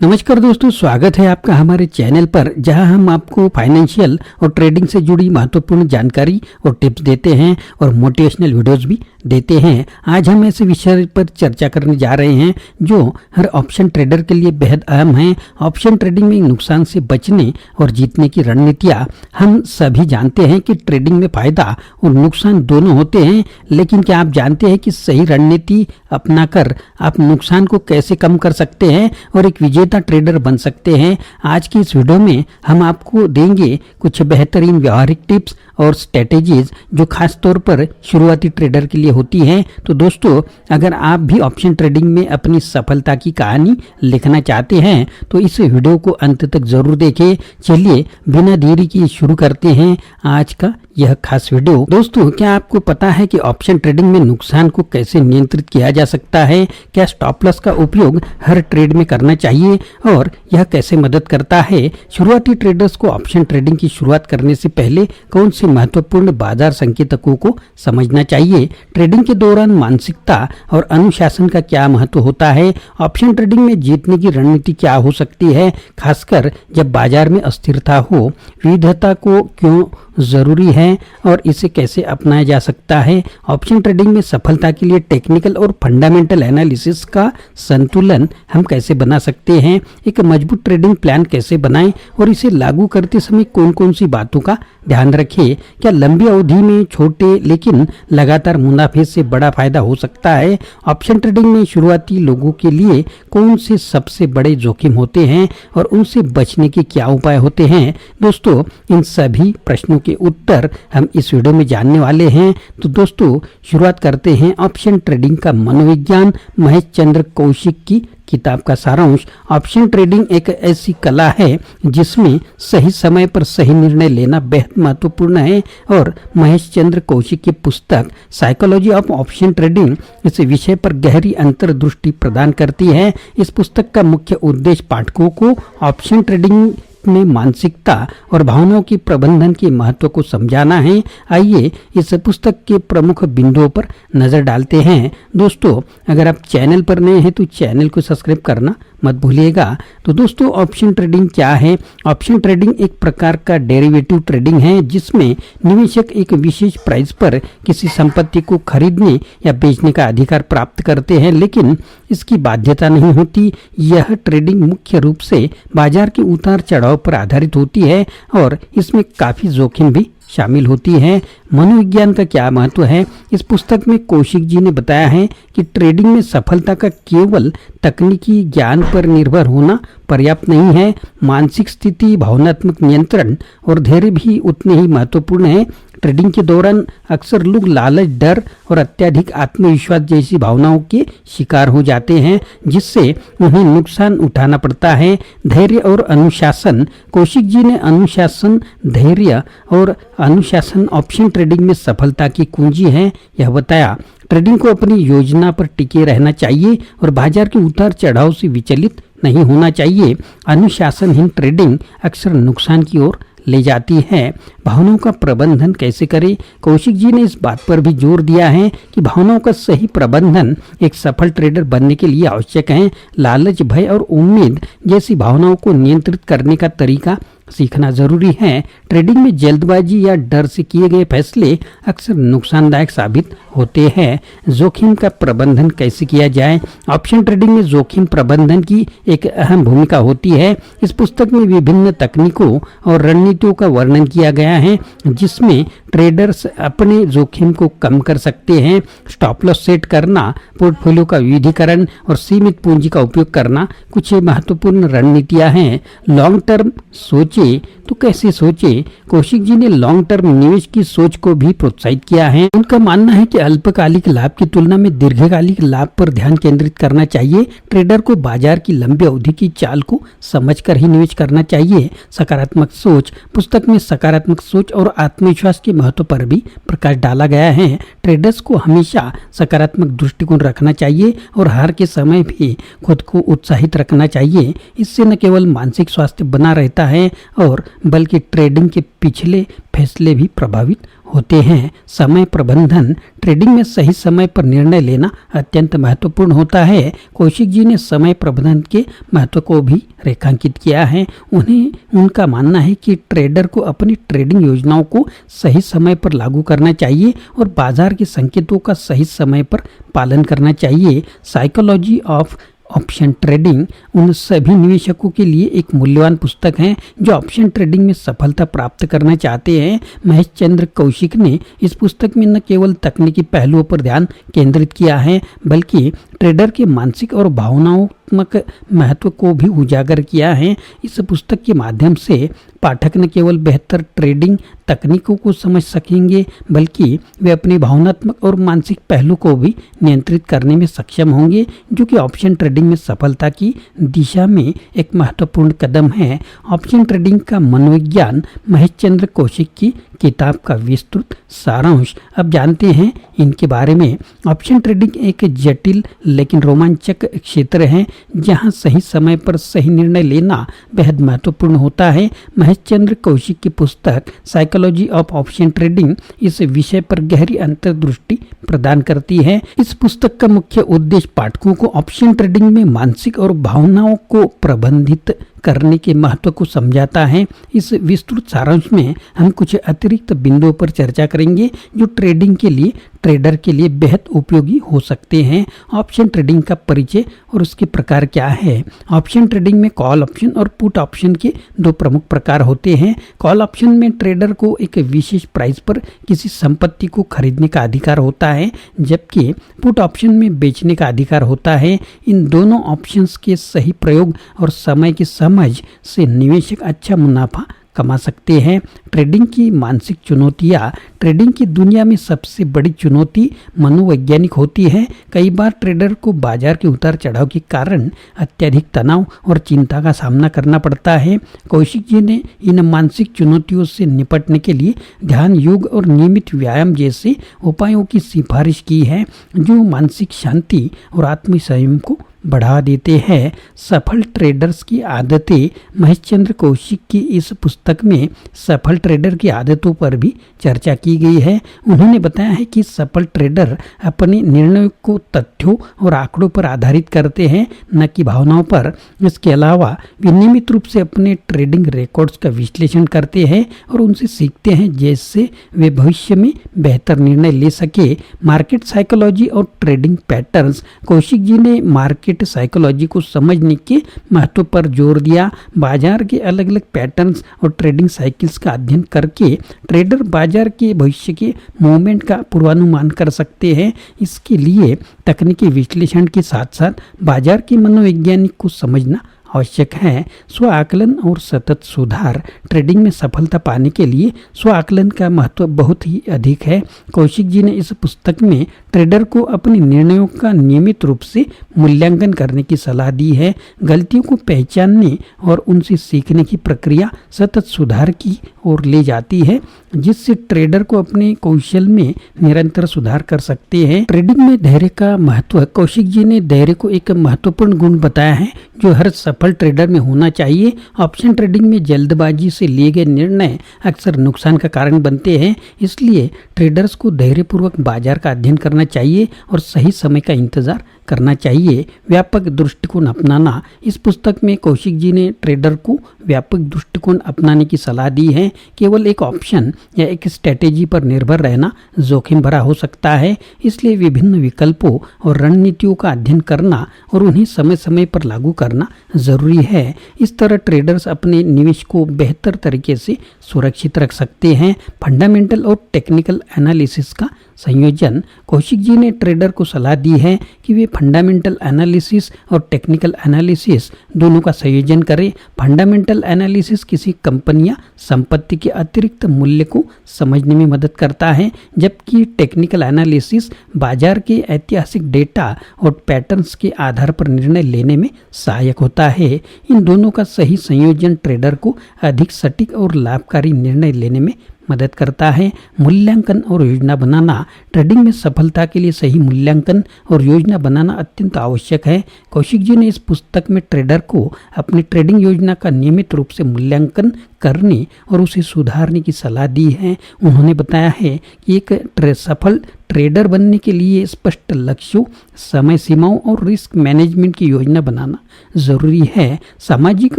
नमस्कार दोस्तों, स्वागत है आपका हमारे चैनल पर, जहां हम आपको फाइनेंशियल और ट्रेडिंग से जुड़ी महत्वपूर्ण जानकारी और टिप्स देते हैं और मोटिवेशनल वीडियोस भी देते हैं। आज हम ऐसे विषय पर चर्चा करने जा रहे हैं जो हर ऑप्शन ट्रेडर के लिए बेहद अहम है। ऑप्शन ट्रेडिंग में नुकसान से बचने और जीतने की रणनीतियां। हम सभी जानते हैं कि ट्रेडिंग में फायदा और नुकसान दोनों होते हैं, लेकिन क्या आप जानते हैं कि सही रणनीति अपनाकर आप नुकसान को कैसे कम कर सकते हैं और एक विजेता ट्रेडर बन सकते हैं। आज की इस वीडियो में हम आपको देंगे कुछ बेहतरीन व्यवहारिक टिप्स और स्ट्रेटेजीज जो खास तौर पर शुरुआती ट्रेडर के लिए होती हैं। तो दोस्तों, अगर आप भी ऑप्शन ट्रेडिंग में अपनी सफलता की कहानी लिखना चाहते हैं तो इस वीडियो को अंत तक जरूर देखें। चलिए बिना देरी की शुरू करते हैं आज का यह खास वीडियो। दोस्तों, क्या आपको पता है कि ऑप्शन ट्रेडिंग में नुकसान को कैसे नियंत्रित किया जा सकता है? क्या स्टॉप लॉस का उपयोग हर ट्रेड में करना चाहिए और यह कैसे मदद करता है? शुरुआती ट्रेडर्स को ऑप्शन ट्रेडिंग की शुरुआत करने से पहले कौन से महत्वपूर्ण बाजार संकेतकों को समझना चाहिए? ट्रेडिंग के दौरान मानसिकता और अनुशासन का क्या महत्व होता है? ऑप्शन ट्रेडिंग में जीतने की रणनीति क्या हो सकती है, खासकर जब बाजार में अस्थिरता हो? विविधता को क्यों जरूरी है और इसे कैसे अपनाया जा सकता है? ऑप्शन ट्रेडिंग में सफलता के लिए टेक्निकल और फंडामेंटल एनालिसिस का संतुलन हम कैसे बना सकते हैं? एक मजबूत ट्रेडिंग प्लान कैसे बनाएं और इसे लागू करते समय कौन कौन सी बातों का ध्यान रखें? क्या लंबी अवधि में छोटे लेकिन लगातार मुनाफे से बड़ा फायदा हो सकता है? ऑप्शन ट्रेडिंग में शुरुआती लोगों के लिए कौन से सबसे बड़े जोखिम होते हैं और उनसे बचने के क्या उपाय होते हैं? दोस्तों, इन सभी प्रश्नों के उत्तर हम इस वीडियो में जानने वाले हैं। तो दोस्तों, शुरुआत करते हैं ऑप्शन ट्रेडिंग का मनोविज्ञान, महेश चंद्र कौशिक की किताब का सारांश। ऑप्शन ट्रेडिंग एक ऐसी कला है जिसमें सही समय पर सही निर्णय लेना बेहद महत्वपूर्ण है और महेश चंद्र कौशिक की पुस्तक साइकोलॉजी ऑफ ऑप्शन ट्रेडिंग इस विषय पर गहरी अंतर्दृष्टि प्रदान करती है। इस पुस्तक का मुख्य उद्देश्य पाठकों को ऑप्शन ट्रेडिंग में मानसिकता और भावनाओं की प्रबंधन के महत्व को समझाना है। आइए इस पुस्तक के प्रमुख बिंदुओं पर नजर डालते हैं। दोस्तों, अगर आप चैनल पर नए हैं तो चैनल को सब्सक्राइब करना मत भूलिएगा। तो दोस्तों, ऑप्शन ट्रेडिंग क्या है? ऑप्शन ट्रेडिंग एक प्रकार का डेरिवेटिव ट्रेडिंग है जिसमें निवेशक एक विशेष प्राइस पर किसी संपत्ति को खरीदने या बेचने का अधिकार प्राप्त करते हैं, लेकिन इसकी बाध्यता नहीं होती। यह ट्रेडिंग मुख्य रूप से बाजार के उतार चढ़ाव पर आधारित होती है और इसमें काफी जोखिम भी शामिल होती है। मनोविज्ञान का क्या महत्व है? इस पुस्तक में कौशिक जी ने बताया है कि ट्रेडिंग में सफलता का केवल तकनीकी ज्ञान पर निर्भर होना पर्याप्त नहीं है। मानसिक स्थिति, भावनात्मक नियंत्रण और धैर्य भी उतने ही महत्वपूर्ण है। ट्रेडिंग के दौरान अक्सर लोग लालच, डर और अत्यधिक आत्मविश्वास जैसी भावनाओं के शिकार हो जाते हैं, जिससे उन्हें नुकसान उठाना पड़ता है। धैर्य और अनुशासन। कौशिक जी ने अनुशासन, धैर्य और अनुशासन ऑप्शन ट्रेडिंग में सफलता की कुंजी है, यह बताया। ट्रेडिंग को अपनी योजना पर टिके रहना चाहिए और बाजार के उतार चढ़ाव से विचलित नहीं होना चाहिए। अनुशासनहीन ट्रेडिंग अक्सर नुकसान की ओर ले जाती है। भावनाओं का प्रबंधन कैसे करें? कौशिक जी ने इस बात पर भी जोर दिया है कि भावनाओं का सही प्रबंधन एक सफल ट्रेडर बनने के लिए आवश्यक है। लालच, भय और उम्मीद जैसी भावनाओं को नियंत्रित करने का तरीका सीखना जरूरी है। ट्रेडिंग में जल्दबाजी या डर से किए गए फैसले अक्सर नुकसानदायक साबित होते हैं। जोखिम का प्रबंधन कैसे किया जाए? ऑप्शन ट्रेडिंग में जोखिम प्रबंधन की एक अहम भूमिका होती है। इस पुस्तक में विभिन्न तकनीकों और रणनीतियों का वर्णन किया गया है जिसमें ट्रेडर्स अपने जोखिम को कम कर सकते हैं। स्टॉप लॉस सेट करना, पोर्टफोलियो का विविधीकरण और सीमित पूंजी का उपयोग करना कुछ महत्वपूर्ण रणनीतियां हैं। लॉन्ग टर्म सोचे तो कैसे सोचे? कौशिक जी ने लॉन्ग टर्म निवेश की सोच को भी प्रोत्साहित किया है। उनका मानना है कि अल्पकालिक लाभ की तुलना में दीर्घकालिक लाभ पर ध्यान केंद्रित करना चाहिए। ट्रेडर को बाजार की लंबी अवधि की चाल को समझकर ही निवेश करना चाहिए। सकारात्मक सोच। पुस्तक में सकारात्मक सोच और आत्मविश्वास के महत्व पर भी प्रकाश डाला गया है। ट्रेडर्स को हमेशा सकारात्मक दृष्टिकोण रखना चाहिए और हार के समय भी खुद को उत्साहित रखना चाहिए। इससे न केवल मानसिक स्वास्थ्य बना रहता है और बल्कि ट्रेडिंग के पिछले फैसले भी प्रभावित होते हैं। समय प्रबंधन, ट्रेडिंग में सही समय पर निर्णय लेना अत्यंत महत्वपूर्ण होता है। कौशिक जी ने समय प्रबंधन के महत्व को भी रेखांकित किया है। उनका मानना है कि ट्रेडर को अपनी ट्रेडिंग योजनाओं को सही समय पर लागू करना चाहिए और बाजार के संकेतों का सही समय पर पालन करना चाहिए। साइकोलॉजी ऑफ ऑप्शन ट्रेडिंग उन सभी निवेशकों के लिए एक मूल्यवान पुस्तक है जो ऑप्शन ट्रेडिंग में सफलता प्राप्त करना चाहते हैं। महेश चंद्र कौशिक ने इस पुस्तक में न केवल तकनीकी पहलुओं पर ध्यान केंद्रित किया है बल्कि ट्रेडर के मानसिक और भावनात्मक महत्व को भी उजागर किया है। इस पुस्तक के माध्यम से पाठक न केवल बेहतर ट्रेडिंग तकनीकों को समझ सकेंगे बल्कि वे अपनी भावनात्मक और मानसिक पहलू को भी नियंत्रित करने में सक्षम होंगे, जो कि ऑप्शन ट्रेडिंग में सफलता की दिशा में एक महत्वपूर्ण कदम है। ऑप्शन ट्रेडिंग का मनोविज्ञान महेश चंद्र कौशिक की किताब का विस्तृत सारांश। अब जानते हैं इनके बारे में। ऑप्शन ट्रेडिंग एक जटिल लेकिन रोमांचक क्षेत्र है जहां सही समय पर सही निर्णय लेना बेहद महत्वपूर्ण होता है। महेश चंद्र कौशिक की पुस्तक साइकोलॉजी ऑफ ऑप्शन ट्रेडिंग इस विषय पर गहरी अंतर्दृष्टि प्रदान करती है। इस पुस्तक का मुख्य उद्देश्य पाठकों को ऑप्शन ट्रेडिंग में मानसिक और भावनाओं को प्रबंधित करने के महत्व को समझाता है। इस विस्तृत सारांश में हम कुछ अतिरिक्त बिंदुओं पर चर्चा करेंगे जो ट्रेडिंग के लिए ट्रेडर के लिए बेहद उपयोगी हो सकते हैं। ऑप्शन ट्रेडिंग का परिचय और उसके प्रकार क्या है। ऑप्शन ट्रेडिंग में कॉल ऑप्शन और पुट ऑप्शन के दो प्रमुख प्रकार होते हैं। कॉल ऑप्शन में ट्रेडर को एक विशेष प्राइस पर किसी संपत्ति को खरीदने का अधिकार होता है, जबकि पुट ऑप्शन में बेचने का अधिकार होता है। इन दोनों ऑप्शंस के सही प्रयोग और समय की समझ से निवेशक अच्छा मुनाफा कमा सकते हैं। ट्रेडिंग की मानसिक चुनौतियाँ। ट्रेडिंग की दुनिया में सबसे बड़ी चुनौती मनोवैज्ञानिक होती है। कई बार ट्रेडर को बाजार के उतार चढ़ाव के कारण अत्यधिक तनाव और चिंता का सामना करना पड़ता है। कौशिक जी ने इन मानसिक चुनौतियों से निपटने के लिए ध्यान, योग और नियमित व्यायाम जैसे उपायों की सिफारिश की है जो मानसिक शांति और आत्मसंयम को बढ़ा देते हैं। सफल ट्रेडर्स की आदतें। महेश चंद्र कौशिक की इस पुस्तक में सफल ट्रेडर की आदतों पर भी चर्चा की गई है। उन्होंने बताया है कि सफल ट्रेडर अपने निर्णयों को तथ्यों और आंकड़ों पर आधारित करते हैं, न कि भावनाओं पर। इसके अलावा वे नियमित रूप से अपने ट्रेडिंग रिकॉर्ड्स का विश्लेषण करते हैं और उनसे सीखते हैं जिससे वे भविष्य में बेहतर निर्णय ले सके। मार्केट साइकोलॉजी और ट्रेडिंग पैटर्न्स। कौशिक जी ने मार्केट साइकोलॉजी को समझने के महत्व पर जोर दिया। बाजार के अलग अलग पैटर्न्स और ट्रेडिंग साइकिल्स का अध्ययन करके ट्रेडर बाजार के भविष्य के मूवमेंट का पूर्वानुमान कर सकते हैं। इसके लिए तकनीकी विश्लेषण के साथ साथ बाजार के मनोवैज्ञानिक को समझना आवश्यक है। स्व आकलन और सतत सुधार। ट्रेडिंग में सफलता पाने के लिए स्व आकलन का महत्व बहुत ही अधिक है। कौशिक जी ने इस पुस्तक में ट्रेडर को अपने निर्णयों का नियमित रूप से मूल्यांकन करने की सलाह दी है। गलतियों को पहचानने और उनसे सीखने की प्रक्रिया सतत सुधार की ओर ले जाती है, जिससे ट्रेडर को अपने कौशल में निरंतर सुधार कर सकते हैं। ट्रेडिंग में धैर्य का महत्व। कौशिक जी ने धैर्य को एक महत्वपूर्ण गुण बताया है जो हर सफल ट्रेडर में होना चाहिए। ऑप्शन ट्रेडिंग में जल्दबाजी से लिए गए निर्णय अक्सर नुकसान का कारण बनते हैं, इसलिए ट्रेडर्स को धैर्यपूर्वक बाजार का अध्ययन करना चाहिए और सही समय का इंतजार करना चाहिए। व्यापक दृष्टिकोण अपनाना। इस पुस्तक में कौशिक जी ने ट्रेडर को व्यापक दृष्टिकोण अपनाने की सलाह दी है। केवल एक ऑप्शन या एक स्ट्रेटेजी पर निर्भर रहना जोखिम भरा हो सकता है, इसलिए विभिन्न विकल्पों और रणनीतियों का अध्ययन करना और उन्हें समय समय पर लागू करना जरूरी है। इस तरह ट्रेडर्स अपने निवेश को बेहतर तरीके से सुरक्षित रख सकते हैं। फंडामेंटल और टेक्निकल एनालिसिस का संयोजन। कौशिक जी ने ट्रेडर को सलाह दी है कि वे फंडामेंटल एनालिसिस और टेक्निकल एनालिसिस दोनों का संयोजन करें। फंडामेंटल एनालिसिस किसी कंपनी या संपत्ति के अतिरिक्त मूल्य को समझने में मदद करता है, जबकि टेक्निकल एनालिसिस बाजार के ऐतिहासिक डेटा और पैटर्न्स के आधार पर निर्णय लेने में सहायक होता है। इन दोनों का सही संयोजन ट्रेडर को अधिक सटीक और लाभकारी निर्णय लेने में मदद करता है। मूल्यांकन और योजना बनाना। ट्रेडिंग में सफलता के लिए सही मूल्यांकन और योजना बनाना अत्यंत आवश्यक है। कौशिक जी ने इस पुस्तक में ट्रेडर को अपनी ट्रेडिंग योजना का नियमित रूप से मूल्यांकन करने और उसे सुधारने की सलाह दी है। उन्होंने बताया है कि एक सफल ट्रेडर बनने के लिए स्पष्ट लक्ष्यों, समय सीमाओं और रिस्क मैनेजमेंट की योजना बनाना जरूरी है। सामाजिक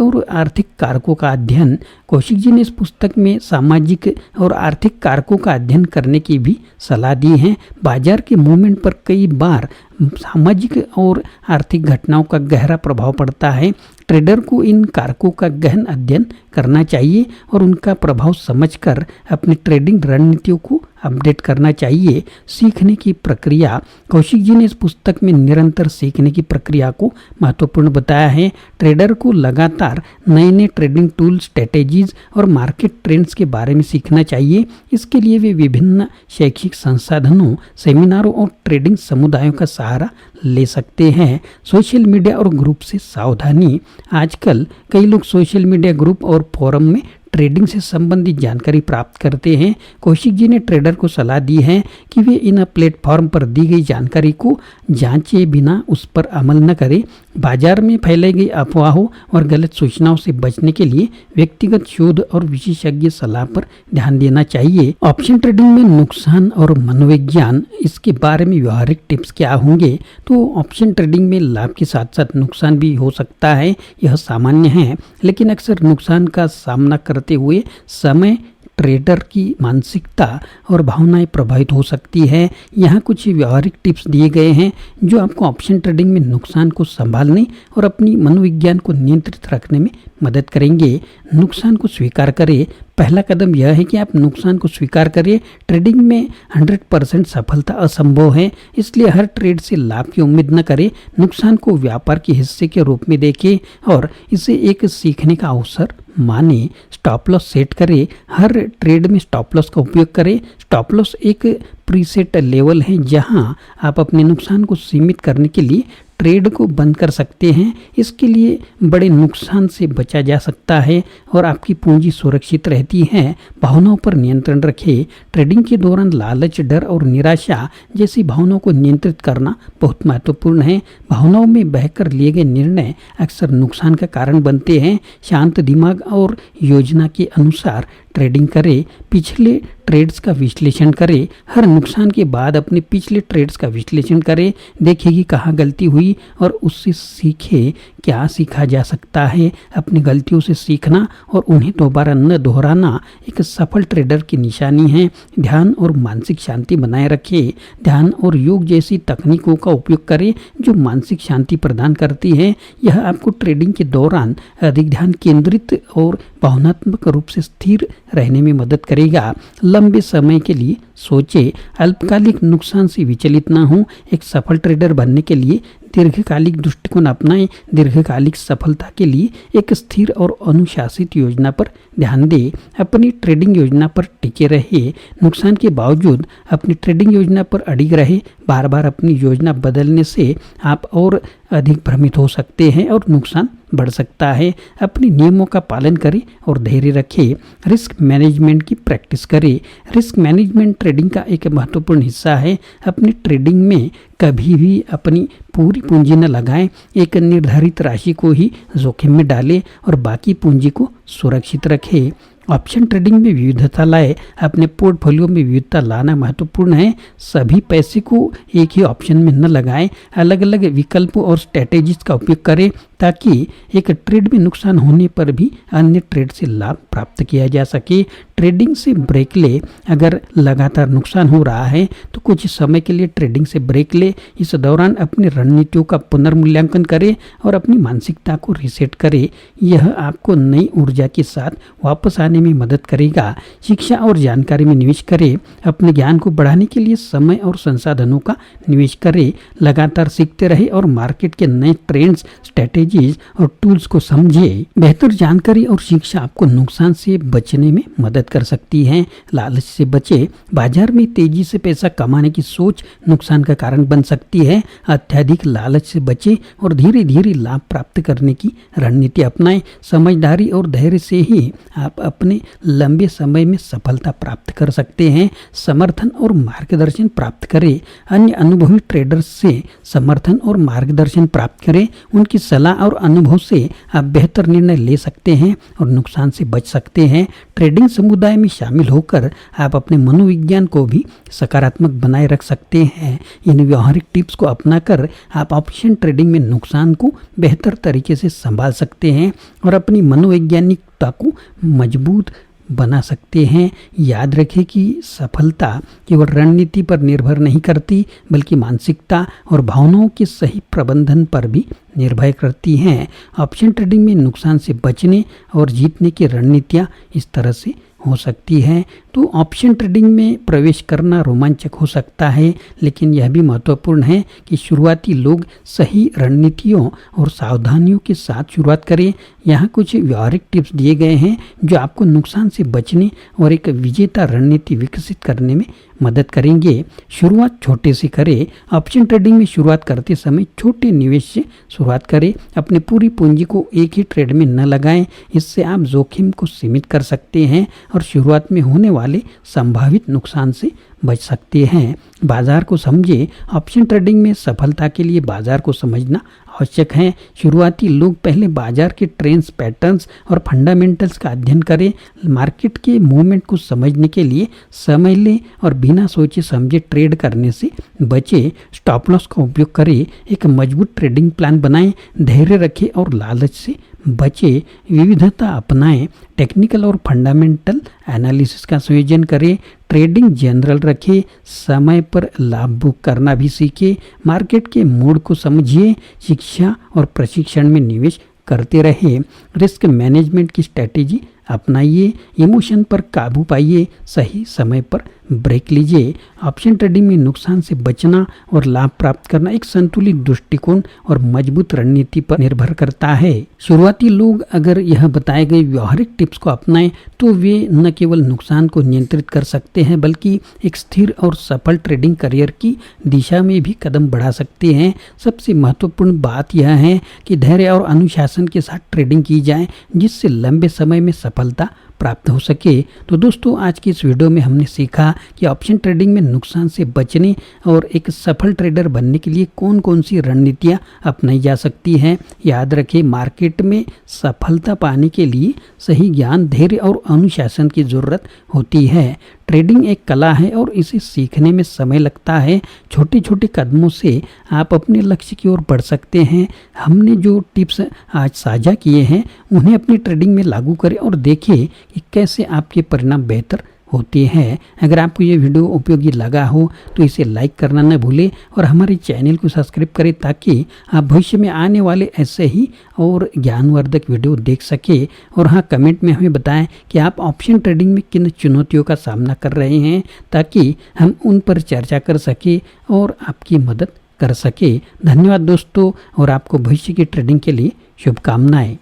और आर्थिक कारकों का अध्ययन। कौशिक जी ने इस पुस्तक में सामाजिक और आर्थिक कारकों का अध्ययन करने की भी सलाह दी है। बाजार के मूवमेंट पर कई बार सामाजिक और आर्थिक घटनाओं का गहरा प्रभाव पड़ता है। ट्रेडर को इन कारकों का गहन अध्ययन करना चाहिए और उनका प्रभाव समझकर अपनी ट्रेडिंग रणनीतियों को अपडेट करना चाहिए। सीखने की प्रक्रिया। कौशिक जी ने इस पुस्तक में निरंतर सीखने की प्रक्रिया को महत्वपूर्ण बताया है। ट्रेडर को लगातार नए नए ट्रेडिंग टूल, स्ट्रेटेजीज और मार्केट ट्रेंड्स के बारे में सीखना चाहिए। इसके लिए वे विभिन्न शैक्षिक संसाधनों, सेमिनारों और ट्रेडिंग समुदायों का सहारा ले सकते हैं। सोशल मीडिया और ग्रुप से सावधानी। आजकल कई लोग सोशल मीडिया ग्रुप और फोरम में ट्रेडिंग से संबंधित जानकारी प्राप्त करते हैं। कौशिक जी ने ट्रेडर को सलाह दी है कि वे इन प्लेटफॉर्म पर दी गई जानकारी को जांचे बिना उस पर अमल न करें। बाजार में फैलाई गई अफवाहों और गलत सूचनाओं से बचने के लिए व्यक्तिगत शोध और विशेषज्ञ सलाह पर ध्यान देना चाहिए। ऑप्शन ट्रेडिंग में नुकसान और मनोविज्ञान, इसके बारे में व्यवहारिक टिप्स क्या होंगे? तो ऑप्शन ट्रेडिंग में लाभ के साथ साथ नुकसान भी हो सकता है, यह सामान्य है, लेकिन अक्सर नुकसान का सामना करते हुए समय ट्रेडर की मानसिकता और भावनाएं प्रभावित हो सकती है। यहाँ कुछ व्यवहारिक टिप्स दिए गए हैं जो आपको ऑप्शन ट्रेडिंग में नुकसान को संभालने और अपनी मनोविज्ञान को नियंत्रित रखने में मदद करेंगे। नुकसान को स्वीकार करें। पहला कदम यह है कि आप नुकसान को स्वीकार करें। ट्रेडिंग में 100% सफलता असंभव है, इसलिए हर ट्रेड से लाभ की उम्मीद न करें। नुकसान को व्यापार के हिस्से के रूप में देखें और इसे एक सीखने का अवसर माने। स्टॉप लॉस सेट करें। हर ट्रेड में स्टॉप लॉस का उपयोग करें। स्टॉप लॉस एक प्रीसेट लेवल है जहां आप अपने नुकसान को सीमित करने के लिए ट्रेड को बंद कर सकते हैं। इसके लिए बड़े नुकसान से बचा जा सकता है और आपकी पूंजी सुरक्षित रहती है। भावनाओं पर नियंत्रण रखें। ट्रेडिंग के दौरान लालच, डर और निराशा जैसी भावनाओं को नियंत्रित करना बहुत महत्वपूर्ण है। भावनाओं में बहकर लिए गए निर्णय अक्सर नुकसान का कारण बनते हैं। शांत दिमाग और योजना के अनुसार ट्रेडिंग करें। पिछले ट्रेड्स का विश्लेषण करें। हर नुकसान के बाद अपने पिछले ट्रेड्स का विश्लेषण करें। देखें कि कहाँ गलती हुई और उससे सीखें क्या सीखा जा सकता है। अपनी गलतियों से सीखना और उन्हें दोबारा न दोहराना एक सफल ट्रेडर की निशानी है। ध्यान और मानसिक शांति बनाए रखें। ध्यान और योग जैसी तकनीकों का उपयोग करें जो मानसिक शांति प्रदान करती है। यह आपको ट्रेडिंग के दौरान अधिक ध्यान केंद्रित और भावनात्मक रूप से स्थिर रहने में मदद करेगा। लंबे समय के लिए सोचे। अल्पकालिक नुकसान से विचलित ना हो। एक सफल ट्रेडर बनने के लिए दीर्घकालिक दृष्टिकोण अपनाएं। दीर्घकालिक सफलता के लिए एक स्थिर और अनुशासित योजना पर ध्यान दें। अपनी ट्रेडिंग योजना पर टिके रहे। नुकसान के बावजूद अपनी ट्रेडिंग योजना पर अड़िग रहे। बार बार अपनी योजना बदलने से आप और अधिक भ्रमित हो सकते हैं और नुकसान बढ़ सकता है। अपने नियमों का पालन करें और धैर्य रखें। रिस्क मैनेजमेंट की प्रैक्टिस करें। रिस्क मैनेजमेंट ट्रेडिंग का एक महत्वपूर्ण हिस्सा है। अपनी ट्रेडिंग में कभी भी अपनी पूरी पूंजी न लगाएं। एक निर्धारित राशि को ही जोखिम में डालें और बाकी पूंजी को सुरक्षित रखें। ऑप्शन ट्रेडिंग में विविधता लाए। अपने पोर्टफोलियो में विविधता लाना महत्वपूर्ण है। सभी पैसे को एक ही ऑप्शन में न लगाएं। अलग अलग विकल्पों और स्ट्रेटेजीज का उपयोग करें ताकि एक ट्रेड में नुकसान होने पर भी अन्य ट्रेड से लाभ प्राप्त किया जा सके। ट्रेडिंग से ब्रेक ले। अगर लगातार नुकसान हो रहा है तो कुछ समय के लिए ट्रेडिंग से ब्रेक ले। इस दौरान अपनी रणनीतियों का पुनर्मूल्यांकन करें और अपनी मानसिकता को रीसेट करें। यह आपको नई ऊर्जा के साथ वापस आने में मदद करेगा। शिक्षा और जानकारी में निवेश करें। अपने ज्ञान को बढ़ाने के लिए समय और संसाधनों का निवेश करें। लगातार सीखते रहे और मार्केट के नए ट्रेंड्स, स्ट्रेटेजी स्ट्रेटेजीज और टूल्स को समझे। बेहतर जानकारी और शिक्षा आपको नुकसान से बचने में मदद कर सकती है। लालच से बचे। बाजार में तेजी से पैसा कमाने की सोच नुकसान का कारण बन सकती है। अत्यधिक लालच से बचे और धीरे धीरे लाभ प्राप्त करने की रणनीति अपनाएं। समझदारी और धैर्य से ही आप अपने लंबे समय में सफलता प्राप्त कर सकते हैं। समर्थन और मार्गदर्शन प्राप्त करें। अन्य अनुभवी ट्रेडर्स से समर्थन और मार्गदर्शन प्राप्त करें। उनकी सलाह और अनुभव से आप बेहतर निर्णय ले सकते हैं और नुकसान से बच सकते हैं। ट्रेडिंग समुदाय में शामिल होकर आप अपने मनोविज्ञान को भी सकारात्मक बनाए रख सकते हैं। इन व्यवहारिक टिप्स को अपनाकर आप ऑप्शन ट्रेडिंग में नुकसान को बेहतर तरीके से संभाल सकते हैं और अपनी मनोवैज्ञानिकता को मजबूत बना सकते हैं। याद रखें कि सफलता केवल रणनीति पर निर्भर नहीं करती, बल्कि मानसिकता और भावनाओं के सही प्रबंधन पर भी निर्भर करती हैं। ऑप्शन ट्रेडिंग में नुकसान से बचने और जीतने की रणनीतियाँ इस तरह से हो सकती है। तो ऑप्शन ट्रेडिंग में प्रवेश करना रोमांचक हो सकता है, लेकिन यह भी महत्वपूर्ण है कि शुरुआती लोग सही रणनीतियों और सावधानियों के साथ शुरुआत करें। यहाँ कुछ व्यवहारिक टिप्स दिए गए हैं जो आपको नुकसान से बचने और एक विजेता रणनीति विकसित करने में मदद करेंगे। शुरुआत छोटे से करें। ऑप्शन ट्रेडिंग में शुरुआत करते समय छोटे निवेश से शुरुआत करें। अपनी पूरी पूंजी को एक ही ट्रेड में न लगाएं। इससे आप जोखिम को सीमित कर सकते हैं और शुरुआत में होने वाले संभावित नुकसान से बच सकते हैं। बाजार को समझे। ऑप्शन ट्रेडिंग में सफलता के लिए बाजार को समझना आवश्यक है। शुरुआती लोग पहले बाजार के ट्रेंड्स, पैटर्न्स और फंडामेंटल्स का अध्ययन करें। मार्केट के मूवमेंट को समझने के लिए समय लें और बिना सोचे समझे ट्रेड करने से बचे। स्टॉप लॉस का उपयोग करें। एक मजबूत ट्रेडिंग प्लान बनाएं। धैर्य रखें और लालच से बचे। विविधता अपनाएं। टेक्निकल और फंडामेंटल एनालिसिस का संयोजन करें। ट्रेडिंग जनरल रखें। समय पर लाभ बुक करना भी सीखें। मार्केट के मूड को समझिए। शिक्षा और प्रशिक्षण में निवेश करते रहे। रिस्क मैनेजमेंट की स्ट्रैटेजी अपनाइए। इमोशन पर काबू पाइए। सही समय पर ब्रेक लीजिए। ऑप्शन ट्रेडिंग में नुकसान से बचना और लाभ प्राप्त करना एक संतुलित दृष्टिकोण और मजबूत रणनीति पर निर्भर करता है। शुरुआती लोग अगर यह बताए गए व्यवहारिक टिप्स को अपनाएं तो वे न केवल नुकसान को नियंत्रित कर सकते हैं, बल्कि एक स्थिर और सफल ट्रेडिंग करियर की दिशा में भी कदम बढ़ा सकते हैं। सबसे महत्वपूर्ण बात यह है कि धैर्य और अनुशासन के साथ ट्रेडिंग की जाए, जिससे लंबे समय में सफलता प्राप्त हो सके। तो दोस्तों, आज की इस वीडियो में हमने सीखा कि ऑप्शन ट्रेडिंग में नुकसान से बचने और एक सफल ट्रेडर बनने के लिए कौन कौन सी रणनीतियां अपनाई जा सकती हैं। याद रखें, मार्केट में सफलता पाने के लिए सही ज्ञान, धैर्य और अनुशासन की जरूरत होती है। ट्रेडिंग एक कला है और इसे सीखने में समय लगता है। छोटे छोटे कदमों से आप अपने लक्ष्य की ओर बढ़ सकते हैं। हमने जो टिप्स आज साझा किए हैं उन्हें अपनी ट्रेडिंग में लागू करें और देखें कि कैसे आपके परिणाम बेहतर होते हैं। अगर आपको ये वीडियो उपयोगी लगा हो तो इसे लाइक करना न भूलें और हमारे चैनल को सब्सक्राइब करें, ताकि आप भविष्य में आने वाले ऐसे ही और ज्ञानवर्धक वीडियो देख सके। और हाँ, कमेंट में हमें बताएं कि आप ऑप्शन ट्रेडिंग में किन चुनौतियों का सामना कर रहे हैं, ताकि हम उन पर चर्चा कर सके और आपकी मदद कर सके। धन्यवाद दोस्तों, और आपको भविष्य की ट्रेडिंग के लिए शुभकामनाएं।